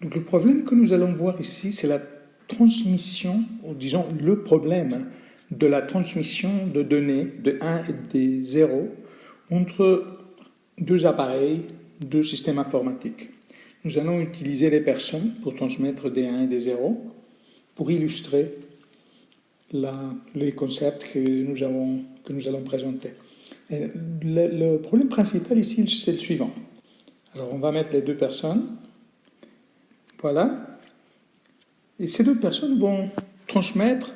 Donc le problème que nous allons voir ici, c'est la transmission, ou disons le problème de la transmission de données de 1 et de 0 entre deux appareils, deux systèmes informatiques. Nous allons utiliser les personnes pour transmettre des 1 et des 0 pour illustrer les concepts que nous allons présenter. Et le problème principal ici, c'est le suivant. Alors on va mettre les deux personnes. Voilà. Et ces deux personnes vont transmettre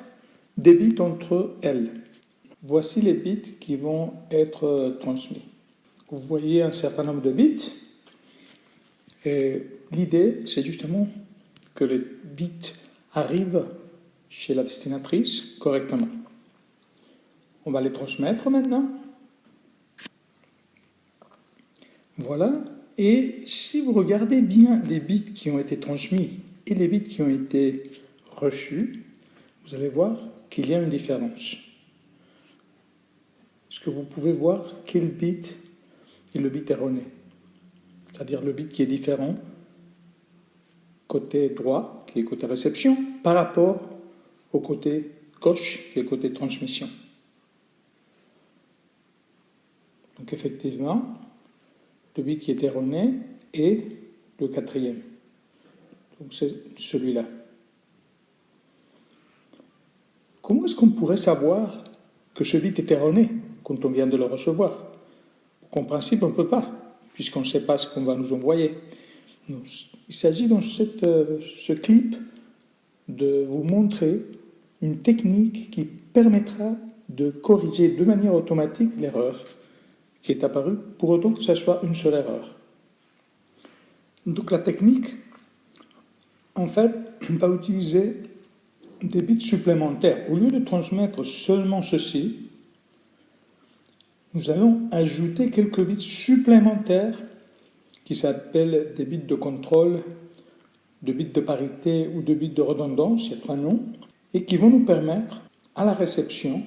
des bits entre elles. Voici les bits qui vont être transmis. Vous voyez un certain nombre de bits. Et l'idée, c'est justement que les bits arrivent chez la destinatrice correctement. On va les transmettre maintenant. Voilà. Et si vous regardez bien les bits qui ont été transmis et les bits qui ont été reçus, vous allez voir qu'il y a une différence. Est-ce que vous pouvez voir quel bit est le bit erroné? C'est-à-dire le bit qui est différent côté droit, qui est côté réception, par rapport au côté gauche, qui est côté transmission. Donc effectivement, le bit qui est erroné est le quatrième. Donc c'est celui-là. Comment est-ce qu'on pourrait savoir que ce bit est erroné quand on vient de le recevoir? En principe, on ne peut pas, puisqu'on ne sait pas ce qu'on va nous envoyer. Donc, il s'agit dans ce clip de vous montrer une technique qui permettra de corriger de manière automatique l'erreur qui est apparue, pour autant que ce soit une seule erreur. Donc la technique, en fait, va utiliser des bits supplémentaires. Au lieu de transmettre seulement ceci, nous allons ajouter quelques bits supplémentaires qui s'appellent des bits de contrôle, de bits de parité ou de bits de redondance, il y a trois noms, et qui vont nous permettre, à la réception,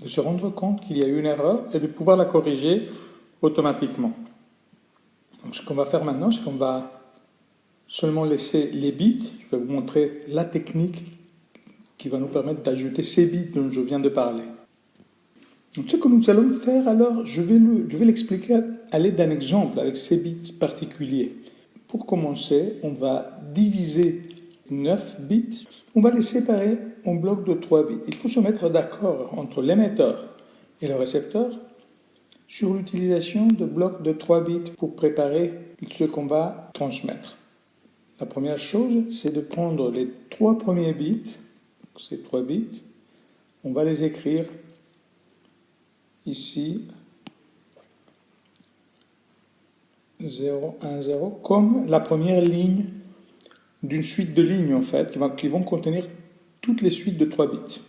de se rendre compte qu'il y a eu une erreur et de pouvoir la corriger automatiquement. Donc, ce qu'on va faire maintenant, c'est qu'on va seulement laisser les bits. Je vais vous montrer la technique qui va nous permettre d'ajouter ces bits dont je viens de parler. Donc, ce que nous allons faire, alors, je vais l'expliquer à l'aide d'un exemple avec ces bits particuliers. Pour commencer, on va diviser 9 bits. On va les séparer en blocs de 3 bits. Il faut se mettre d'accord entre l'émetteur et le récepteur sur l'utilisation de blocs de 3 bits pour préparer ce qu'on va transmettre. La première chose, c'est de prendre les 3 premiers bits, ces 3 bits, on va les écrire ici, 0, 1, 0, comme la première ligne d'une suite de lignes, en fait, qui vont contenir toutes les suites de 3 bits.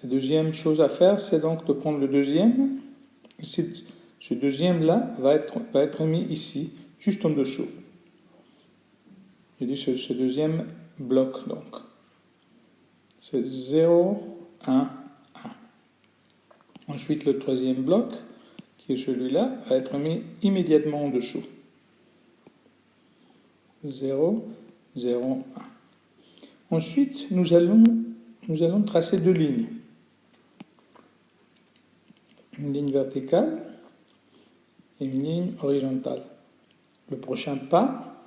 La deuxième chose à faire, c'est donc de prendre le deuxième. Ce deuxième-là va être mis ici, juste en dessous. Je dis ce deuxième bloc, donc. C'est 0, 1, 1. Ensuite, le troisième bloc, qui est celui-là, va être mis immédiatement en dessous. 0, 0, 1. Ensuite, nous allons tracer deux lignes. Une ligne verticale et une ligne horizontale. Le prochain pas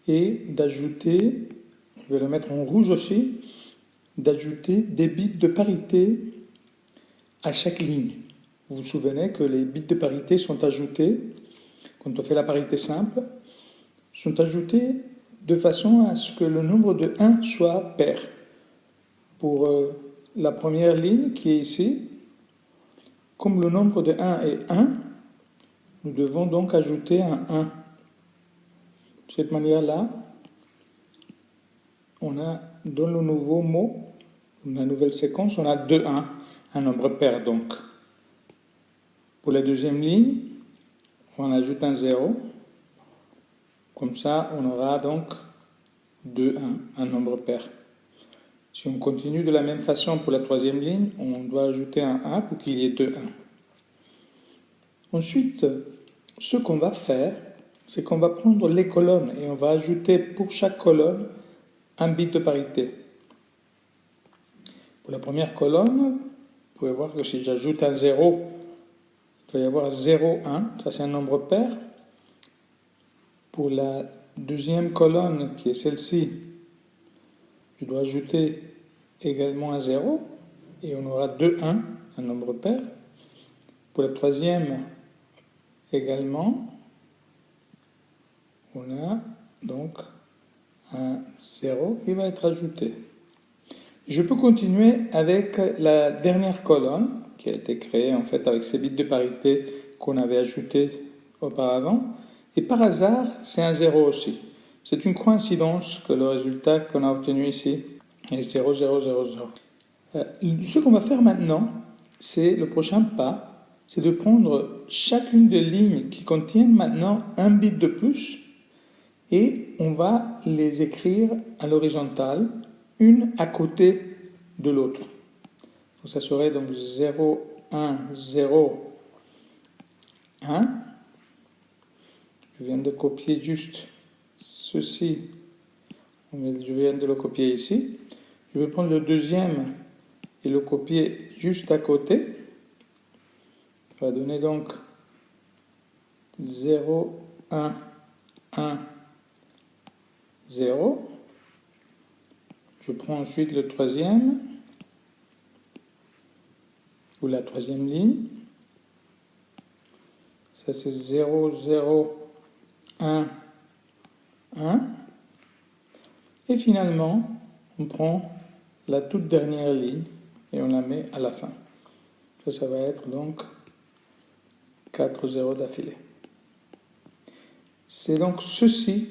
est d'ajouter, je vais le mettre en rouge aussi, d'ajouter des bits de parité à chaque ligne. Vous vous souvenez que les bits de parité sont ajoutés, quand on fait la parité simple, sont ajoutés de façon à ce que le nombre de 1 soit pair. Pour la première ligne qui est ici, comme le nombre de 1 est 1, nous devons donc ajouter un 1. De cette manière-là, on a dans le nouveau mot, dans la nouvelle séquence, on a 2 1, un nombre pair donc. Pour la deuxième ligne, on ajoute un 0. Comme ça, on aura donc 2 1, un nombre pair. Si on continue de la même façon pour la troisième ligne, on doit ajouter un 1 pour qu'il y ait 2 1. Ensuite, ce qu'on va faire, c'est qu'on va prendre les colonnes et on va ajouter pour chaque colonne un bit de parité. Pour la première colonne, vous pouvez voir que si j'ajoute un 0, il va y avoir 0, 1, ça c'est un nombre pair. Pour la deuxième colonne, qui est celle-ci, je dois ajouter également un 0, et on aura 2, 1, un nombre pair. Pour la troisième, également, on a donc un 0 qui va être ajouté. Je peux continuer avec la dernière colonne qui a été créée en fait avec ces bits de parité qu'on avait ajoutés auparavant. Et par hasard, c'est un 0 aussi. C'est une coïncidence que le résultat qu'on a obtenu ici est 0, 0, 0, 0. Ce qu'on va faire maintenant, c'est le prochain pas, c'est de prendre chacune des lignes qui contiennent maintenant un bit de plus et on va les écrire à l'horizontale, une à côté de l'autre. Donc ça serait donc 0, 1, 0, 1. Je viens de copier juste ceci. Je viens de le copier ici. Je vais prendre le deuxième et le copier juste à côté. Ça va donner donc 0, 1, 1, 0. Je prends ensuite le troisième, ou la troisième ligne. Ça c'est 0, 0, 1, 1. Et finalement, on prend la toute dernière ligne et on la met à la fin. Ça va être donc 4 zéros d'affilée. C'est donc ceci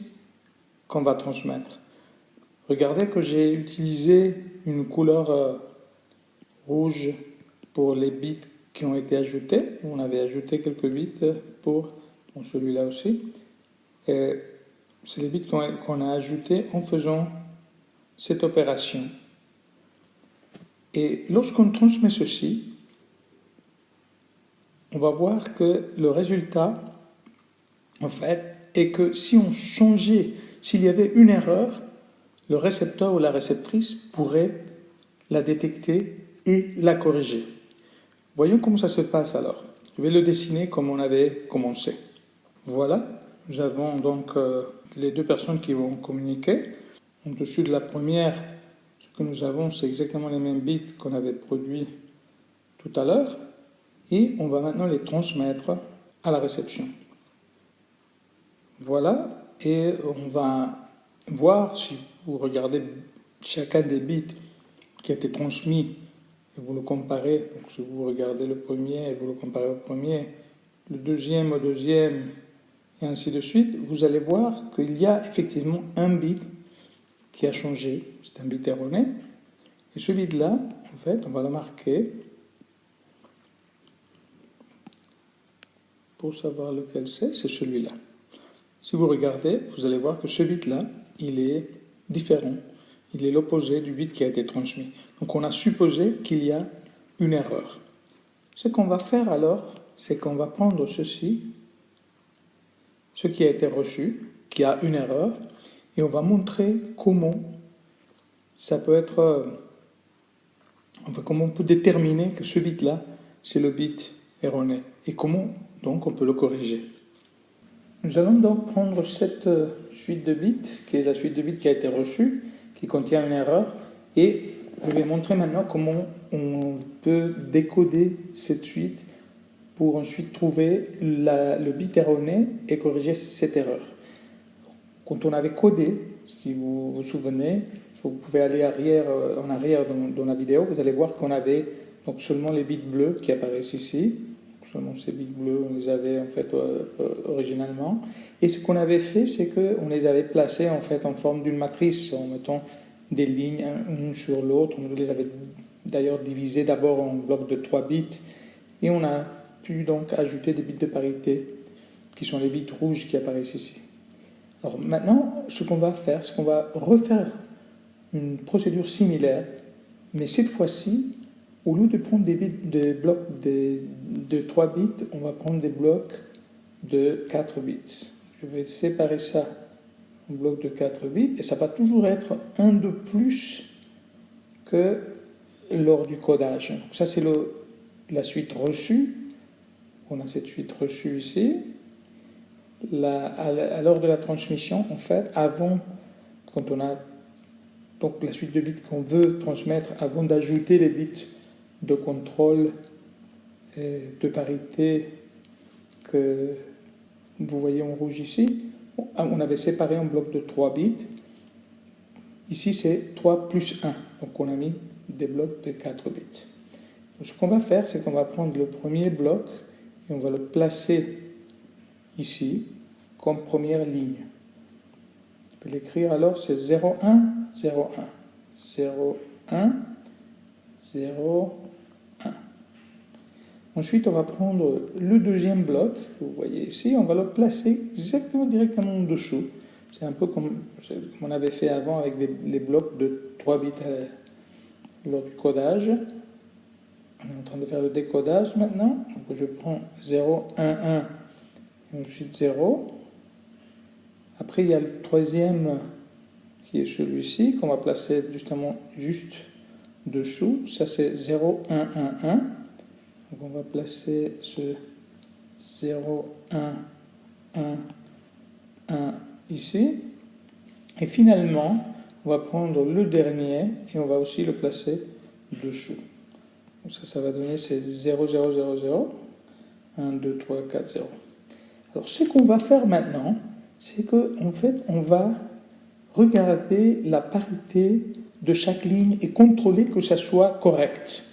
qu'on va transmettre. Regardez que j'ai utilisé une couleur rouge pour les bits qui ont été ajoutés. On avait ajouté quelques bits pour celui-là aussi. C'est les bits qu'on a ajoutés en faisant cette opération. Et lorsqu'on transmet ceci, on va voir que le résultat, en fait, est que si on changeait, s'il y avait une erreur, le récepteur ou la réceptrice pourrait la détecter et la corriger. Voyons comment ça se passe alors. Je vais le dessiner comme on avait commencé. Voilà, nous avons donc les deux personnes qui vont communiquer. Au-dessus de la première, ce que nous avons, c'est exactement les mêmes bits qu'on avait produits tout à l'heure. Et on va maintenant les transmettre à la réception. Voilà, et on va voir, si vous regardez chacun des bits qui a été transmis, et vous le comparez, donc si vous regardez le premier et vous le comparez au premier, le deuxième au deuxième, et ainsi de suite, vous allez voir qu'il y a effectivement un bit qui a changé, c'est un bit erroné, et ce bit-là, en fait, on va le marquer pour savoir lequel c'est celui-là. Si vous regardez, vous allez voir que ce bit-là, il est différent. Il est l'opposé du bit qui a été transmis. Donc on a supposé qu'il y a une erreur. Ce qu'on va faire alors, c'est qu'on va prendre ceci, ce qui a été reçu, qui a une erreur, et on va montrer comment ça peut être, comment on peut déterminer que ce bit-là, c'est le bit erroné, et comment donc on peut le corriger. Nous allons donc prendre cette suite de bits, qui est la suite de bits qui a été reçue, qui contient une erreur, et je vais montrer maintenant comment on peut décoder cette suite pour ensuite trouver le bit erroné et corriger cette erreur. Quand on avait codé, si vous vous souvenez, vous pouvez aller en arrière dans la vidéo, vous allez voir qu'on avait donc seulement les bits bleus qui apparaissent ici. Seulement ces bits bleus, on les avait en fait originalement. Et ce qu'on avait fait, c'est qu'on les avait placés en fait en forme d'une matrice, en mettant des lignes une sur l'autre. On les avait d'ailleurs divisés d'abord en blocs de 3 bits. Et on a pu donc ajouter des bits de parité, qui sont les bits rouges qui apparaissent ici. Alors maintenant, ce qu'on va faire, c'est qu'on va refaire une procédure similaire, mais cette fois-ci, au lieu de prendre des blocs de 3 bits, on va prendre des blocs de 4 bits. je vais séparer ça en bloc de 4 bits, et ça va toujours être un de plus que lors du codage. Donc ça, c'est la suite reçue. On a cette suite reçue ici. À l'heure de la transmission, en fait, avant, quand on a donc la suite de bits qu'on veut transmettre, avant d'ajouter les bits de contrôle et de parité que vous voyez en rouge ici, on avait séparé un bloc de 3 bits. Ici, c'est 3 plus 1. Donc, on a mis des blocs de 4 bits. Donc, ce qu'on va faire, c'est qu'on va prendre le premier bloc et on va le placer ici comme première ligne. On peut l'écrire alors, c'est 0, 1, 0, 1. 0, 1, 0, 1. Ensuite, on va prendre le deuxième bloc, que vous voyez ici, on va le placer exactement directement en dessous. C'est un peu comme on avait fait avant avec les blocs de 3 bits lors du codage. On est en train de faire le décodage maintenant. Donc je prends 0, 1, 1, et ensuite 0. Après, il y a le troisième qui est celui-ci, qu'on va placer justement juste dessous. Ça, c'est 0, 1, 1, 1. Donc on va placer ce 0, 1, 1, 1 ici. Et finalement, on va prendre le dernier et on va aussi le placer dessous. Donc ça va donner ces 0, 0, 0, 0. 1, 2, 3, 4, 0. Alors ce qu'on va faire maintenant, c'est qu'en fait, on va regarder la parité de chaque ligne et contrôler que ça soit correct.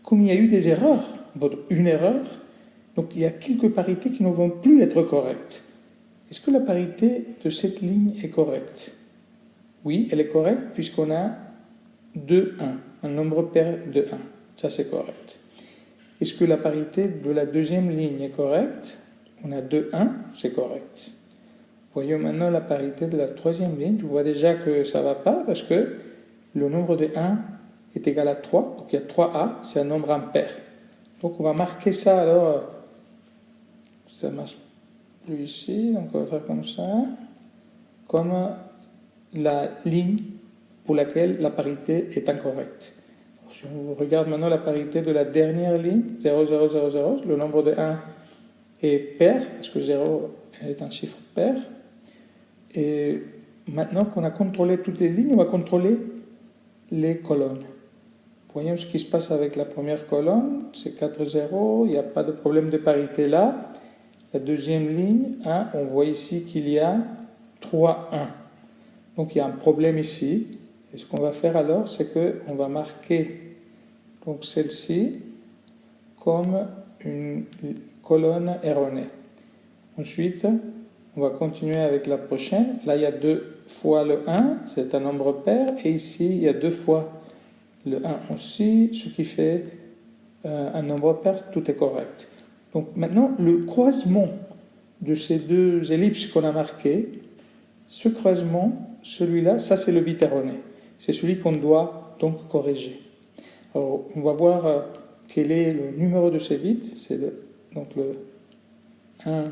Comme il y a eu des erreurs, une erreur, donc il y a quelques parités qui ne vont plus être correctes. Est-ce que la parité de cette ligne est correcte? Oui, elle est correcte puisqu'on a 2, 1, un nombre pair de 1. Ça, c'est correct. Est-ce que la parité de la deuxième ligne est correcte? On a 2, 1, c'est correct. Voyons maintenant la parité de la troisième ligne. Je vois déjà que ça ne va pas parce que le nombre de 1 est égal à 3. Donc il y a 3A, c'est un nombre impair. Donc on va marquer ça alors. Ça ne marche plus ici, donc on va faire comme ça. Comme la ligne pour laquelle la parité est incorrecte. Alors, si on regarde maintenant la parité de la dernière ligne, 0, 0, 0, 0, le nombre de 1 est pair, parce que 0 est un chiffre pair. Et maintenant qu'on a contrôlé toutes les lignes, on va contrôler les colonnes. Voyons ce qui se passe avec la première colonne, c'est 4, 0, il n'y a pas de problème de parité là. La deuxième ligne, 1, on voit ici qu'il y a 3, 1. Donc il y a un problème ici. Et ce qu'on va faire alors, c'est qu'on va marquer donc celle-ci comme une colonne erronée. Ensuite, on va continuer avec la prochaine. Là, il y a 2 fois le 1, c'est un nombre pair. Et ici, il y a 2 fois le 1 aussi, ce qui fait un nombre pair, tout est correct. Donc maintenant, le croisement de ces deux ellipses qu'on a marquées, ce croisement, celui-là, ça c'est le bit erroné. C'est celui qu'on doit donc corriger. Alors, on va voir quel est le numéro de ces bits. C'est donc le 1,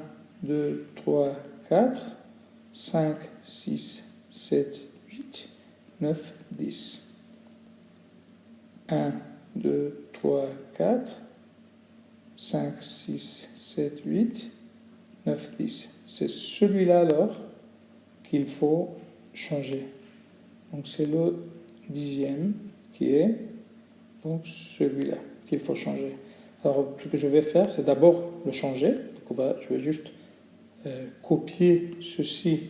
2, 3, 4, 5, 6, 7, 8, 9, 10. 1, 2, 3, 4, 5, 6, 7, 8, 9, 10. C'est celui-là alors qu'il faut changer. Donc c'est le 10e qui est donc celui-là qu'il faut changer. Alors ce que je vais faire, c'est d'abord le changer. Donc je vais juste copier ceci.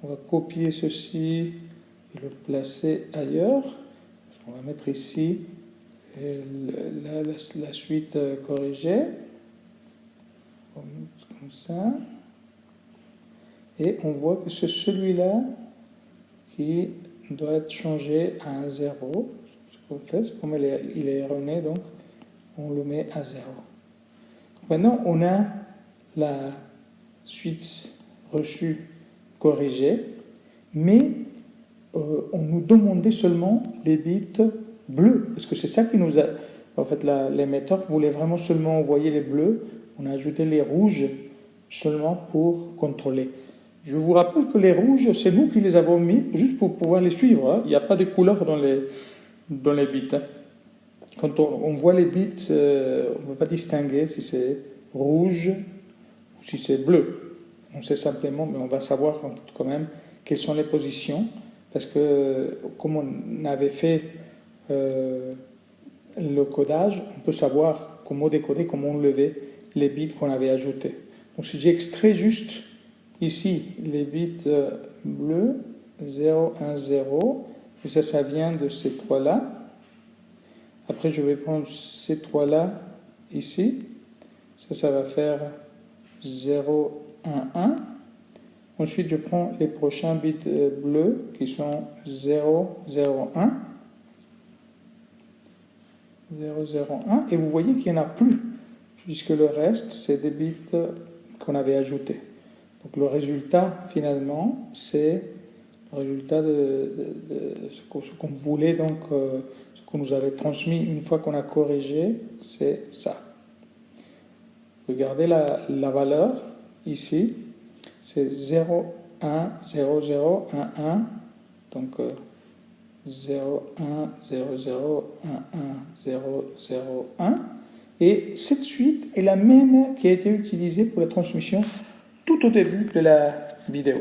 On va copier ceci et le placer ailleurs. On va mettre ici la suite corrigée. Comme ça. Et on voit que c'est celui-là qui doit être changé à un 0. Ce qu'on fait, c'est comme il est erroné, donc on le met à 0. Donc maintenant, on a la suite reçue corrigée, mais on nous demandait seulement les bits bleus, parce que c'est ça qui nous a... En fait, l'émetteur voulait vraiment seulement envoyer les bleus. On a ajouté les rouges seulement pour contrôler. Je vous rappelle que les rouges, c'est nous qui les avons mis juste pour pouvoir les suivre. Hein. Il n'y a pas de couleur dans les bits. Hein. Quand on voit les bits, on ne peut pas distinguer si c'est rouge ou si c'est bleu. On sait simplement, mais on va savoir quand même quelles sont les positions, parce que comme on avait fait le codage, on peut savoir comment décoder, comment enlever les bits qu'on avait ajoutés. Donc si j'extrais juste ici les bits bleus, 0, 1, 0, et ça vient de ces trois-là. Après, je vais prendre ces trois-là ici. Ça va faire 0, 1, 1. Ensuite, je prends les prochains bits bleus qui sont 0, 0, 1. 0, 0, 1. Et vous voyez qu'il n'y en a plus, puisque le reste, c'est des bits qu'on avait ajoutés. Donc le résultat, finalement, c'est le résultat de ce qu'on voulait, donc ce qu'on nous avait transmis une fois qu'on a corrigé, c'est ça. Regardez la valeur ici, c'est 0, 1, 0, 0, 1, 1. Donc 0, 1, 0, 0, 1, 1, 0, 0, 1. Et cette suite est la même qui a été utilisée pour la transmission tout au début de la vidéo.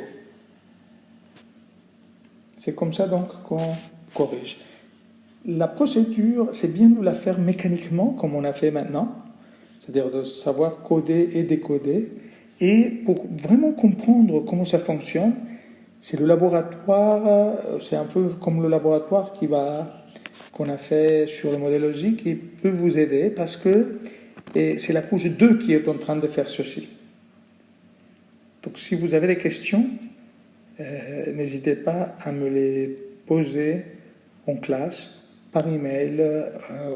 C'est comme ça donc qu'on corrige. La procédure, c'est bien de la faire mécaniquement, comme on a fait maintenant, c'est-à-dire de savoir coder et décoder. Et pour vraiment comprendre comment ça fonctionne, c'est le laboratoire, c'est un peu comme le laboratoire qu'on a fait sur le modèle logique, qui peut vous aider parce que c'est la couche 2 qui est en train de faire ceci. Donc si vous avez des questions, n'hésitez pas à me les poser en classe, par email,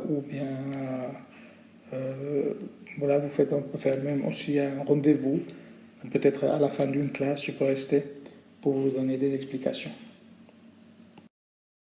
ou bien voilà, on peut faire même aussi un rendez-vous, peut-être à la fin d'une classe, je peux rester pour vous donner des explications.